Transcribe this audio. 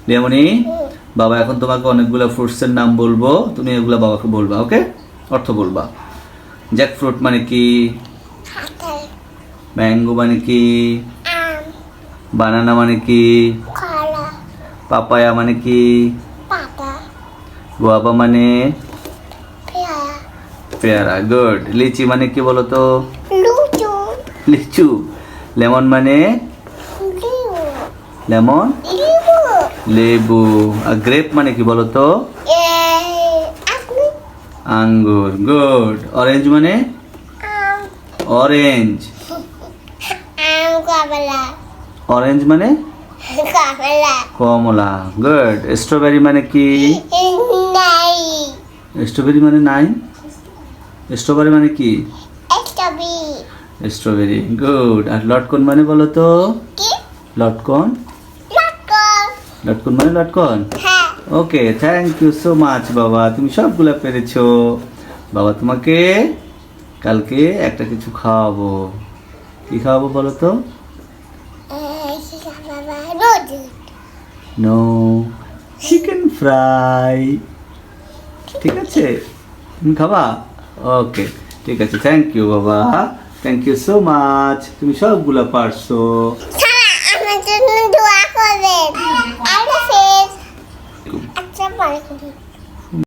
লিয়ামনি, বাবা এখন তোমাকে অনেকগুলো ফ্রুটসের নাম বলবো, তুমি এগুলো বাবাকে বলবা, ওকে? অর্থ বলবা। জ্যাকফ্রুট মানে কি? আপেল, ম্যাঙ্গো মানে কি? আম, বানানা মানে কি? কলা, পাপায়া মানে কি? পাতা, গোয়াবা মানে? পেয়ারা, পেয়ারা। গুড। লিচি মানে কি বলো তো? লুচু, লিচু। লেমন মানে? লিবু, লেমন, লিবু, লেবু। আর গ্রেপ মানে কি বলো তো? আপেল, আঙ্গুর। গুড। অরেঞ্জ মানে? আম, অরেঞ্জ। কমলা, অরেঞ্জ মানে? কমলা, কমলা। গুড। স্ট্রবেরি মানে কি? নাই, স্ট্রবেরি মানে নাই? স্ট্রবেরি মানে কি? Strawberry, strawberry. গুড। আর লটকন মানে বলো তো? কি? লটকন। লটকন, লটকন মানে লটকন। হ্যাঁ, ওকে, থ্যাংক ইউ সো মাচ বাবা, তুমি সবগুলো পেরেছো। বাবা তোমাকে কালকে একটা কিছু খাওয়াবো। কি খাওয়াবো বলো তো? রোজ, নো, চিকেন ফ্রাই। ঠিক আছে, তুমি খাবা? ওকে, ঠিক আছে, থ্যাংক ইউ বাবা, থ্যাংক ইউ সো মাচ, তুমি সবগুলো পারছো। সারা আমার জন্য দোয়া করবেন। আল্লাহ হাফেজ। আচ্ছা, পরে করি।